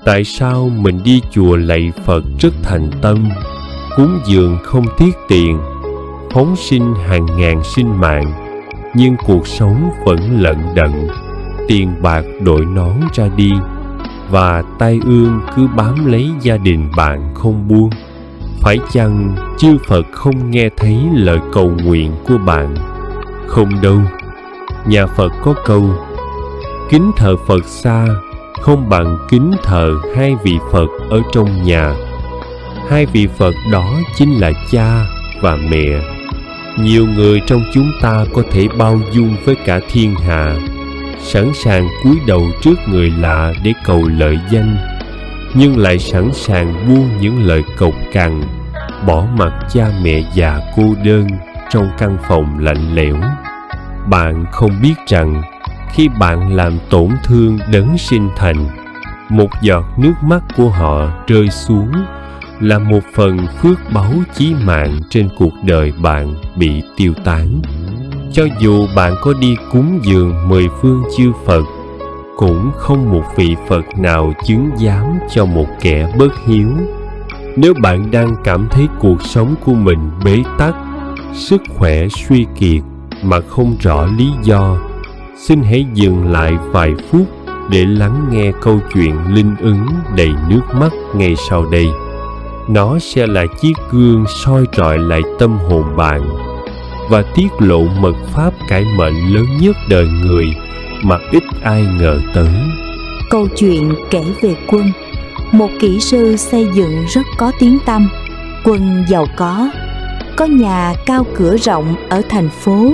Tại sao mình đi chùa lạy Phật rất thành tâm, cúng dường không tiếc tiền, phóng sinh hàng ngàn sinh mạng, nhưng cuộc sống vẫn lận đận, tiền bạc đội nón ra đi, và tai ương cứ bám lấy gia đình bạn không buông? Phải chăng chư Phật không nghe thấy lời cầu nguyện của bạn? Không đâu. Nhà Phật có câu: kính thờ Phật xa không bằng kính thờ hai vị Phật ở trong nhà. Hai vị Phật đó chính là cha và mẹ. Nhiều người trong chúng ta có thể bao dung với cả thiên hạ, sẵn sàng cúi đầu trước người lạ để cầu lợi danh, nhưng lại sẵn sàng buông những lời cộc cằn, bỏ mặc cha mẹ già cô đơn trong căn phòng lạnh lẽo. Bạn không biết rằng khi bạn làm tổn thương đấng sinh thành, một giọt nước mắt của họ rơi xuống là một phần phước báu chí mạng trên cuộc đời bạn bị tiêu tán. Cho dù bạn có đi cúng dường 10 phương chư Phật, cũng không một vị Phật nào chứng giám cho một kẻ bất hiếu. Nếu bạn đang cảm thấy cuộc sống của mình bế tắc, sức khỏe suy kiệt mà không rõ lý do, xin hãy dừng lại vài phút để lắng nghe câu chuyện linh ứng đầy nước mắt ngay sau đây. Nó sẽ là chiếc gương soi rọi lại tâm hồn bạn và tiết lộ mật pháp cải mệnh lớn nhất đời người mà ít ai ngờ tới. Câu chuyện kể về Quân, một kỹ sư xây dựng rất có tiếng tăm. Quân giàu có nhà cao cửa rộng ở thành phố,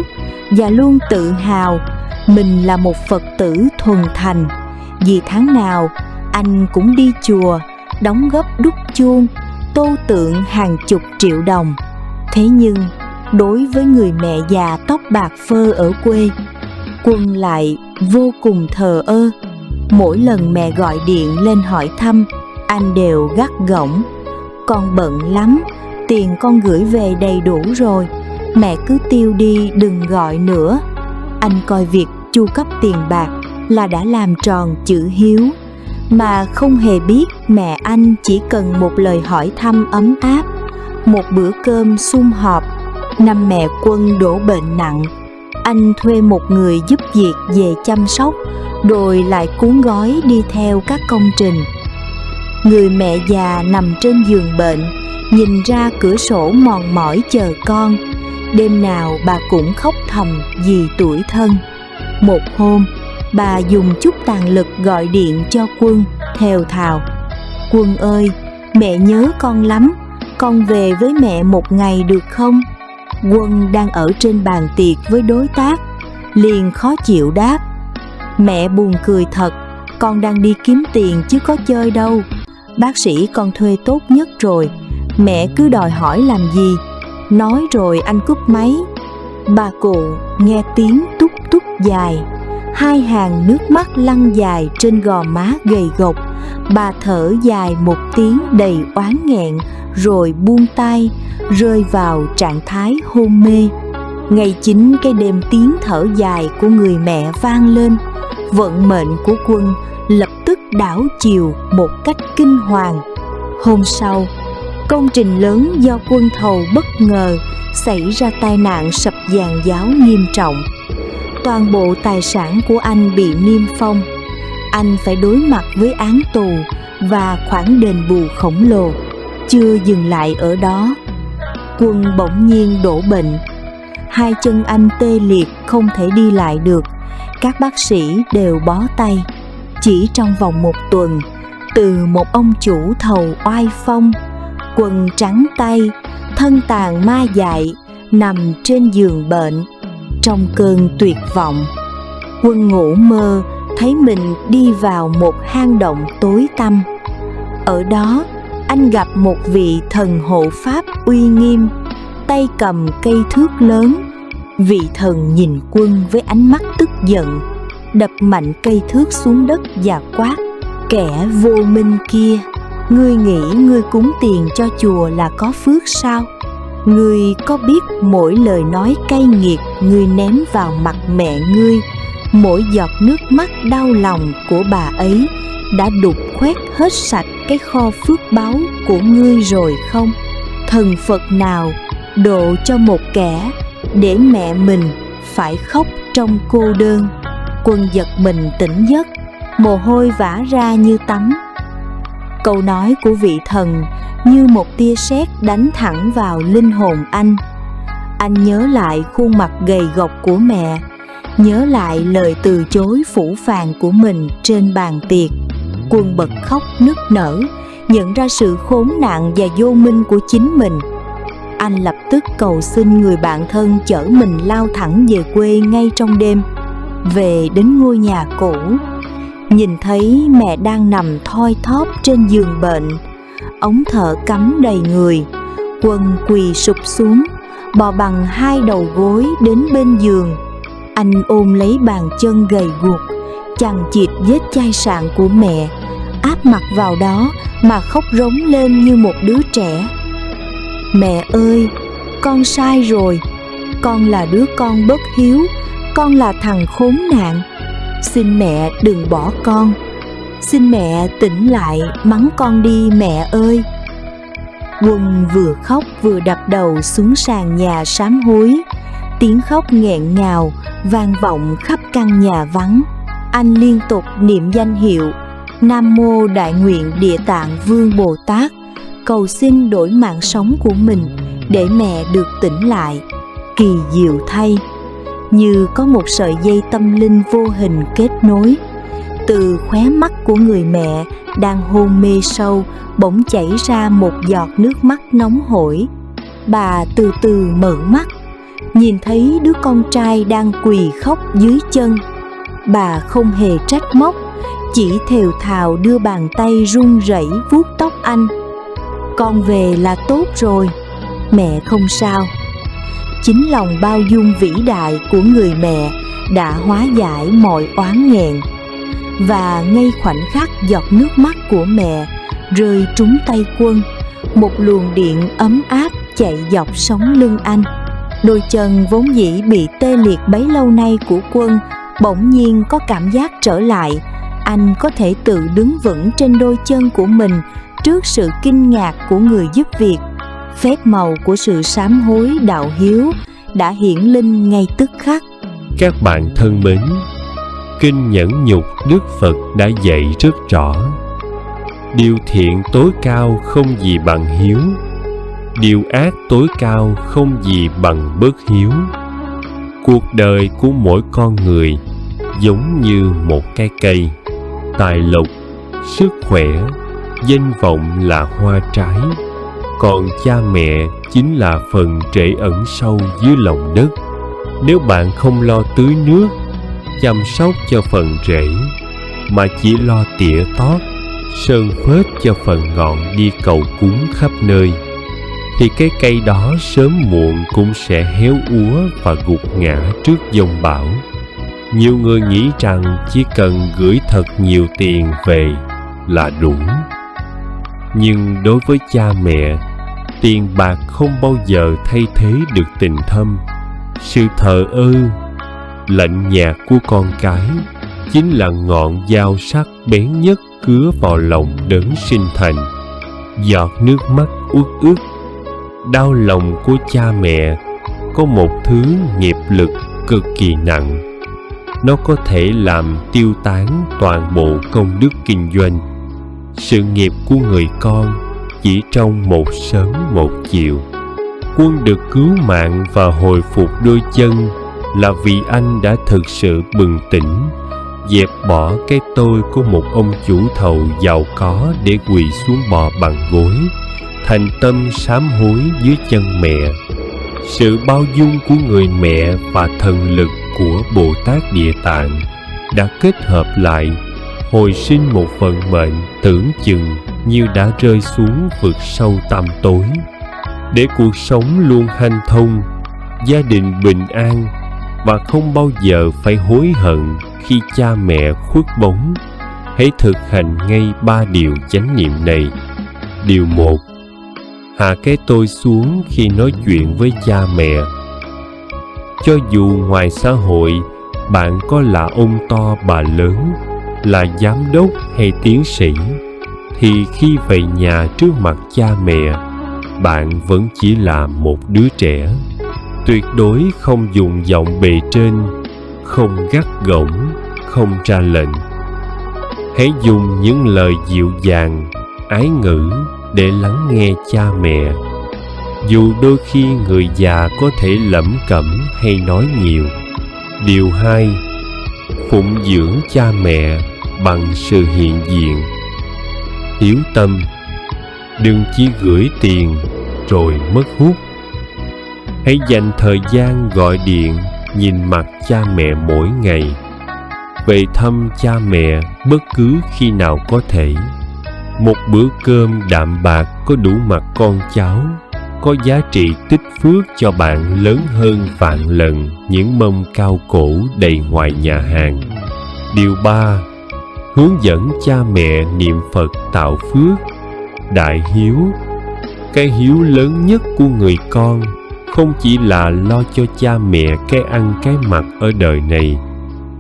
và luôn tự hào mình là một Phật tử thuần thành, vì tháng nào anh cũng đi chùa đóng góp đúc chuông, tô tượng hàng chục triệu đồng. Thế nhưng đối với người mẹ già tóc bạc phơ ở quê, Quân lại vô cùng thờ ơ. Mỗi lần mẹ gọi điện lên hỏi thăm, anh đều gắt gỏng: con bận lắm, tiền con gửi về đầy đủ rồi, mẹ cứ tiêu đi đừng gọi nữa. Anh coi việc chu cấp tiền bạc là đã làm tròn chữ hiếu, mà không hề biết mẹ anh chỉ cần một lời hỏi thăm ấm áp, một bữa cơm sum họp. Năm mẹ Quân đổ bệnh nặng, anh thuê một người giúp việc về chăm sóc, rồi lại cuốn gói đi theo các công trình. Người mẹ già nằm trên giường bệnh, nhìn ra cửa sổ mòn mỏi chờ con. Đêm nào bà cũng khóc thầm vì tủi thân. Một hôm, bà dùng chút tàn lực gọi điện cho Quân, thều thào: Quân ơi, mẹ nhớ con lắm, con về với mẹ một ngày được không? Quân đang ở trên bàn tiệc với đối tác, liền khó chịu đáp: mẹ buồn cười thật, con đang đi kiếm tiền chứ có chơi đâu. Bác sĩ con thuê tốt nhất rồi, mẹ cứ đòi hỏi làm gì? Nói rồi anh cúp máy. Bà cụ nghe tiếng tút tút dài, hai hàng nước mắt lăn dài trên gò má gầy gộc. Bà thở dài một tiếng đầy oán nghẹn, rồi buông tay, rơi vào trạng thái hôn mê. Ngay chính cái đêm tiếng thở dài của người mẹ vang lên, vận mệnh của Quân lập tức đảo chiều một cách kinh hoàng. Hôm sau, công trình lớn do Quân thầu bất ngờ xảy ra tai nạn sập giàn giáo nghiêm trọng. Toàn bộ tài sản của anh bị niêm phong. Anh phải đối mặt với án tù và khoản đền bù khổng lồ. Chưa dừng lại ở đó, Quân bỗng nhiên đổ bệnh. Hai chân anh tê liệt không thể đi lại được. Các bác sĩ đều bó tay. Chỉ trong vòng một tuần, từ một ông chủ thầu oai phong, Quân trắng tay, thân tàn ma dại, nằm trên giường bệnh. Trong cơn tuyệt vọng, Quân ngủ mơ thấy mình đi vào một hang động tối tăm. Ở đó, anh gặp một vị thần hộ pháp uy nghiêm, tay cầm cây thước lớn. Vị thần nhìn Quân với ánh mắt tức giận, đập mạnh cây thước xuống đất và quát: kẻ vô minh kia, ngươi nghĩ ngươi cúng tiền cho chùa là có phước sao? Ngươi có biết mỗi lời nói cay nghiệt ngươi ném vào mặt mẹ ngươi, mỗi giọt nước mắt đau lòng của bà ấy đã đục khoét hết sạch cái kho phước báu của ngươi rồi không? Thần Phật nào độ cho một kẻ để mẹ mình phải khóc trong cô đơn? Quân giật mình tỉnh giấc, mồ hôi vã ra như tắm. Câu nói của vị thần như một tia sét đánh thẳng vào linh hồn anh. Anh nhớ lại khuôn mặt gầy gộc của mẹ, nhớ lại lời từ chối phũ phàng của mình trên bàn tiệc. Quân bật khóc nức nở, nhận ra sự khốn nạn và vô minh của chính mình. Anh lập tức cầu xin người bạn thân chở mình lao thẳng về quê ngay trong đêm. Về đến ngôi nhà cũ, nhìn thấy mẹ đang nằm thoi thóp trên giường bệnh, ống thở cắm đầy người. Quân quỳ sụp xuống, bò bằng hai đầu gối đến bên giường. Anh ôm lấy bàn chân gầy guộc, chằng chịt vết chai sạn của mẹ, áp mặt vào đó mà khóc rống lên như một đứa trẻ. Mẹ ơi, con sai rồi, con là đứa con bất hiếu, con là thằng khốn nạn. Xin mẹ đừng bỏ con, xin mẹ tỉnh lại mắng con đi mẹ ơi. Quân vừa khóc vừa đập đầu xuống sàn nhà sám hối. Tiếng khóc nghẹn ngào vang vọng khắp căn nhà vắng. Anh liên tục niệm danh hiệu Nam Mô Đại Nguyện Địa Tạng Vương Bồ Tát, cầu xin đổi mạng sống của mình để mẹ được tỉnh lại. Kỳ diệu thay, như có một sợi dây tâm linh vô hình kết nối. Từ khóe mắt của người mẹ đang hôn mê sâu bỗng chảy ra một giọt nước mắt nóng hổi. Bà từ từ mở mắt, nhìn thấy đứa con trai đang quỳ khóc dưới chân. Bà không hề trách móc, chỉ thều thào đưa bàn tay run rẩy vuốt tóc anh. Con về là tốt rồi, mẹ không sao. Chính lòng bao dung vĩ đại của người mẹ đã hóa giải mọi oán nghẹn. Và ngay khoảnh khắc giọt nước mắt của mẹ rơi trúng tay Quân, một luồng điện ấm áp chạy dọc sống lưng anh. Đôi chân vốn dĩ bị tê liệt bấy lâu nay của Quân bỗng nhiên có cảm giác trở lại. Anh có thể tự đứng vững trên đôi chân của mình trước sự kinh ngạc của người giúp việc. Phép màu của sự sám hối đạo hiếu đã hiển linh ngay tức khắc. Các bạn thân mến, Kinh Nhẫn Nhục Đức Phật đã dạy rất rõ: điều thiện tối cao không gì bằng hiếu, điều ác tối cao không gì bằng bất hiếu. Cuộc đời của mỗi con người giống như một cái cây, tài lộc, sức khỏe, danh vọng là hoa trái, còn cha mẹ chính là phần rễ ẩn sâu dưới lòng đất. Nếu bạn không lo tưới nước, chăm sóc cho phần rễ, mà chỉ lo tỉa tót, sơn phết cho phần ngọn đi cầu cúng khắp nơi, thì cái cây đó sớm muộn cũng sẽ héo úa và gục ngã trước giông bão. Nhiều người nghĩ rằng chỉ cần gửi thật nhiều tiền về là đủ. Nhưng đối với cha mẹ, tiền bạc không bao giờ thay thế được tình thâm. Sự thờ ơ, lạnh nhạt của con cái chính là ngọn dao sắc bén nhất cứa vào lòng đấng sinh thành. Giọt nước mắt uất ức, đau lòng của cha mẹ có một thứ nghiệp lực cực kỳ nặng. Nó có thể làm tiêu tán toàn bộ công đức kinh doanh, sự nghiệp của người con chỉ trong một sớm một chiều. Quân được cứu mạng và hồi phục đôi chân là vì anh đã thực sự bừng tỉnh, dẹp bỏ cái tôi của một ông chủ thầu giàu có để quỳ xuống bò bằng gối, thành tâm sám hối dưới chân mẹ. Sự bao dung của người mẹ và thần lực của Bồ Tát Địa Tạng đã kết hợp lại, hồi sinh một vận mệnh tưởng chừng như đã rơi xuống vực sâu tăm tối. Để cuộc sống luôn hanh thông, gia đình bình an và không bao giờ phải hối hận khi cha mẹ khuất bóng, hãy thực hành ngay 3 điều chánh niệm này. Điều 1. Hạ cái tôi xuống khi nói chuyện với cha mẹ. Cho dù ngoài xã hội bạn có là ông to bà lớn, là giám đốc hay tiến sĩ, thì khi về nhà trước mặt cha mẹ, bạn vẫn chỉ là một đứa trẻ. Tuyệt đối không dùng giọng bề trên, không gắt gỏng, không ra lệnh. Hãy dùng những lời dịu dàng, ái ngữ để lắng nghe cha mẹ. Dù đôi khi người già có thể lẩm cẩm hay nói nhiều. Điều 2. Phụng dưỡng cha mẹ bằng sự hiện diện. Hiếu tâm. Đừng chỉ gửi tiền rồi mất hút. Hãy dành thời gian gọi điện nhìn mặt cha mẹ mỗi ngày. Về thăm cha mẹ bất cứ khi nào có thể. Một bữa cơm đạm bạc có đủ mặt con cháu, có giá trị tích phước cho bạn lớn hơn vạn lần những mâm cao cổ đầy ngoài nhà hàng. Điều 3. Hướng dẫn cha mẹ niệm Phật tạo phước. Đại hiếu. Cái hiếu lớn nhất của người con không chỉ là lo cho cha mẹ cái ăn cái mặc ở đời này,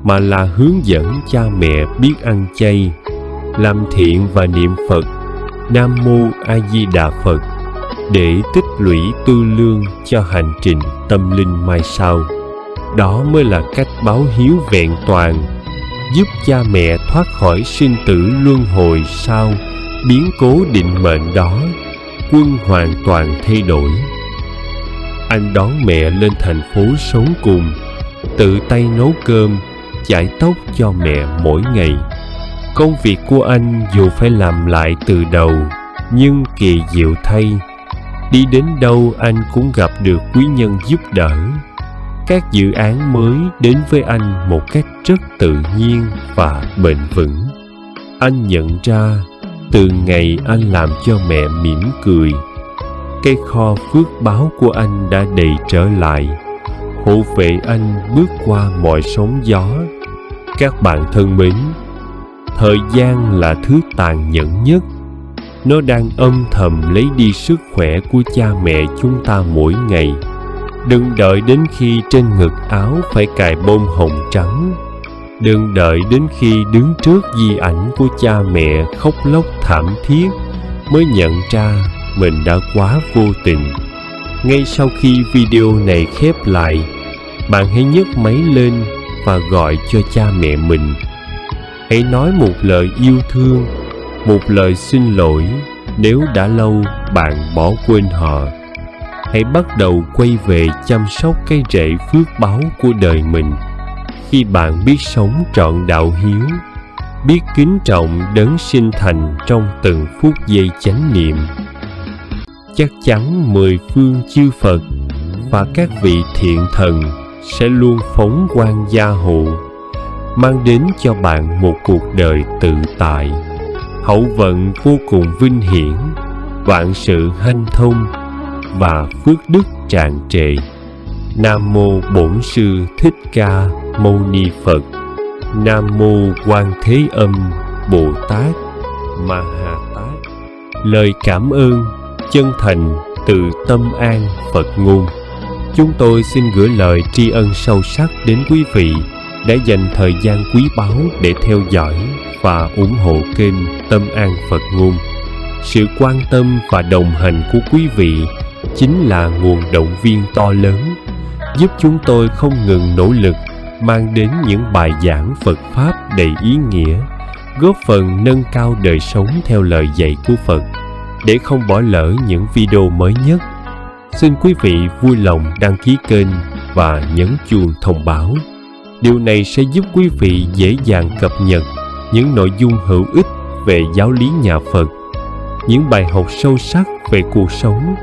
mà là hướng dẫn cha mẹ biết ăn chay, làm thiện và niệm Phật Nam Mô A Di Đà Phật để tích lũy tư lương cho hành trình tâm linh mai sau. Đó mới là cách báo hiếu vẹn toàn, giúp cha mẹ thoát khỏi sinh tử luân hồi sau biến cố định mệnh đó. Quân hoàn toàn thay đổi. Anh đón mẹ lên thành phố sống cùng, tự tay nấu cơm, chải tóc cho mẹ mỗi ngày. Công việc của anh dù phải làm lại từ đầu, nhưng kỳ diệu thay, đi đến đâu anh cũng gặp được quý nhân giúp đỡ. Các dự án mới đến với anh một cách rất tự nhiên và bền vững. Anh nhận ra, từ ngày anh làm cho mẹ mỉm cười, cái kho phước báo của anh đã đầy trở lại, hộ vệ anh bước qua mọi sóng gió. Các bạn thân mến, thời gian là thứ tàn nhẫn nhất. Nó đang âm thầm lấy đi sức khỏe của cha mẹ chúng ta mỗi ngày. Đừng đợi đến khi trên ngực áo phải cài bông hồng trắng. Đừng đợi đến khi đứng trước di ảnh của cha mẹ khóc lóc thảm thiết mới nhận ra mình đã quá vô tình. Ngay sau khi video này khép lại, bạn hãy nhấc máy lên và gọi cho cha mẹ mình. Hãy nói một lời yêu thương, một lời xin lỗi nếu đã lâu bạn bỏ quên họ. Hãy bắt đầu quay về chăm sóc cái rễ phước báu của đời mình. Khi bạn biết sống trọn đạo hiếu, biết kính trọng đấng sinh thành trong từng phút giây chánh niệm, chắc chắn 10 phương chư Phật và các vị thiện thần sẽ luôn phóng quang gia hộ, mang đến cho bạn một cuộc đời tự tại, hậu vận vô cùng vinh hiển, vạn sự hanh thông và phước đức tràn trề. Nam Mô Bổn Sư Thích Ca Mâu Ni Phật. Nam Mô Quan Thế Âm Bồ Tát Ma Ha Tát. Lời cảm ơn chân thành từ tâm an Phật ngôn. Chúng tôi xin gửi lời tri ân sâu sắc đến quý vị đã dành thời gian quý báu để theo dõi và ủng hộ kênh Tâm An Phật ngôn. Sự quan tâm và đồng hành của quý vị chính là nguồn động viên to lớn, giúp chúng tôi không ngừng nỗ lực mang đến những bài giảng Phật Pháp đầy ý nghĩa, góp phần nâng cao đời sống theo lời dạy của Phật. Để không bỏ lỡ những video mới nhất, xin quý vị vui lòng đăng ký kênh và nhấn chuông thông báo. Điều này sẽ giúp quý vị dễ dàng cập nhật những nội dung hữu ích về giáo lý nhà Phật, những bài học sâu sắc về cuộc sống,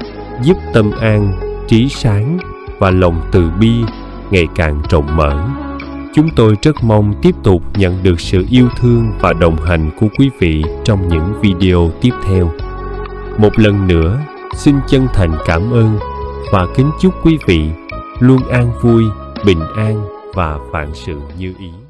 giúp tâm an, trí sáng và lòng từ bi ngày càng rộng mở. Chúng tôi rất mong tiếp tục nhận được sự yêu thương và đồng hành của quý vị trong những video tiếp theo. Một lần nữa, xin chân thành cảm ơn và kính chúc quý vị luôn an vui, bình an và vạn sự như ý.